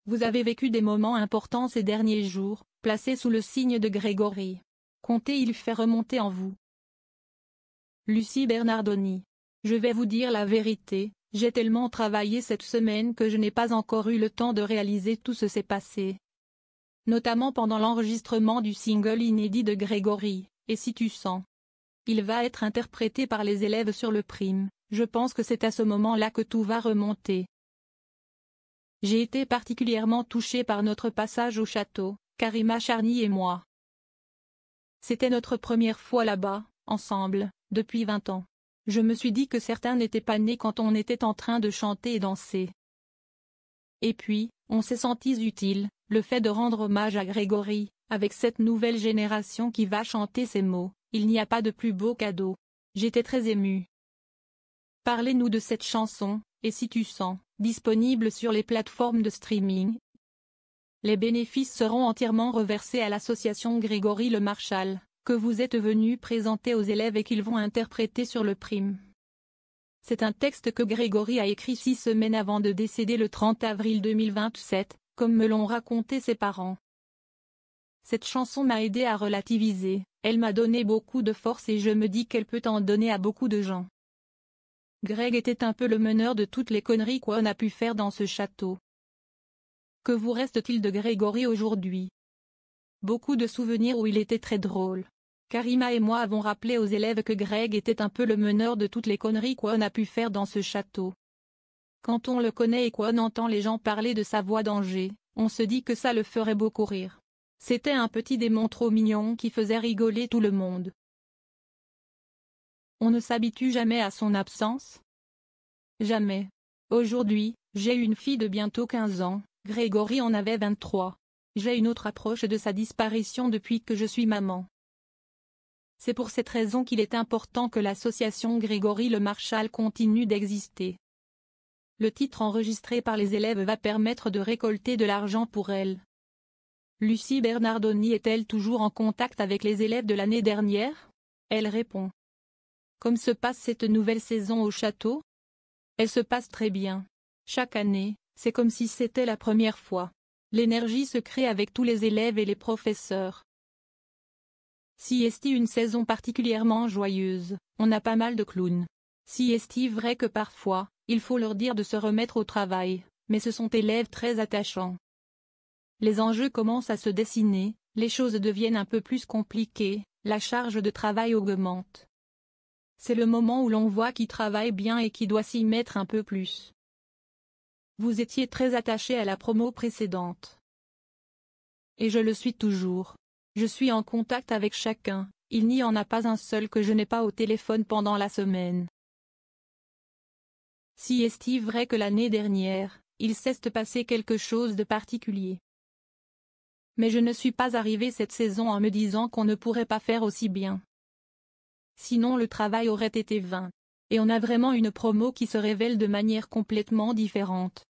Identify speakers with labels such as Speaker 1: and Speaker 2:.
Speaker 1: Vous avez vécu des moments importants ces derniers jours, placés sous le signe de Grégory. Comptez-il faire remonter en vous? Lucie Bernardoni. Je vais vous dire la vérité, j'ai tellement travaillé cette semaine que je n'ai pas encore eu le temps de réaliser tout ce qui s'est passé. Notamment pendant l'enregistrement du single inédit de Grégory, Et si tu sens. Il va être interprété par les élèves sur le prime, je pense que c'est à ce moment-là que tout va remonter. J'ai été particulièrement touchée par notre passage au château, Karima Charny et moi. C'était notre première fois là-bas, ensemble, depuis 20 ans. Je me suis dit que certains n'étaient pas nés quand on était en train de chanter et danser. Et puis, on s'est sentis utiles, le fait de rendre hommage à Grégory, avec cette nouvelle génération qui va chanter ces mots, il n'y a pas de plus beau cadeau. J'étais très émue. Parlez-nous de cette chanson, Et si tu sens, disponible sur les plateformes de streaming. Les bénéfices seront entièrement reversés à l'association Grégory Le Marchal, que vous êtes venu présenter aux élèves et qu'ils vont interpréter sur le prime. C'est un texte que Grégory a écrit 6 semaines avant de décéder le 30 avril 2027, comme me l'ont raconté ses parents. Cette chanson m'a aidé à relativiser, elle m'a donné beaucoup de force et je me dis qu'elle peut en donner à beaucoup de gens. Greg était un peu le meneur de toutes les conneries qu'on a pu faire dans ce château. Que vous reste-t-il de Grégory aujourd'hui? Beaucoup de souvenirs où il était très drôle. Karima et moi avons rappelé aux élèves que Greg était un peu le meneur de toutes les conneries qu'on a pu faire dans ce château. Quand on le connaît et qu'on entend les gens parler de sa voix d'Angers, on se dit que ça le ferait beaucoup rire. C'était un petit démon trop mignon qui faisait rigoler tout le monde. On ne s'habitue jamais à son absence? Jamais. Aujourd'hui, j'ai une fille de bientôt 15 ans, Grégory en avait 23. J'ai une autre approche de sa disparition depuis que je suis maman. C'est pour cette raison qu'il est important que l'association Grégory Le Marchal continue d'exister. Le titre enregistré par les élèves va permettre de récolter de l'argent pour elle. Lucie Bernardoni est-elle toujours en contact avec les élèves de l'année dernière? Elle répond. Comme se passe cette nouvelle saison au château? Elle se passe très bien. Chaque année, c'est comme si c'était la première fois. L'énergie se crée avec tous les élèves et les professeurs. Si est une saison particulièrement joyeuse, on a pas mal de clowns. Si est vrai que parfois, il faut leur dire de se remettre au travail, mais ce sont élèves très attachants. Les enjeux commencent à se dessiner, les choses deviennent un peu plus compliquées, la charge de travail augmente. C'est le moment où l'on voit qui travaille bien et qui doit s'y mettre un peu plus. Vous étiez très attaché à la promo précédente. Et je le suis toujours. Je suis en contact avec chacun, il n'y en a pas un seul que je n'ai pas au téléphone pendant la semaine. Si est vrai que l'année dernière, il s'est passé quelque chose de particulier. Mais je ne suis pas arrivé cette saison en me disant qu'on ne pourrait pas faire aussi bien. Sinon le travail aurait été vain. Et on a vraiment une promo qui se révèle de manière complètement différente.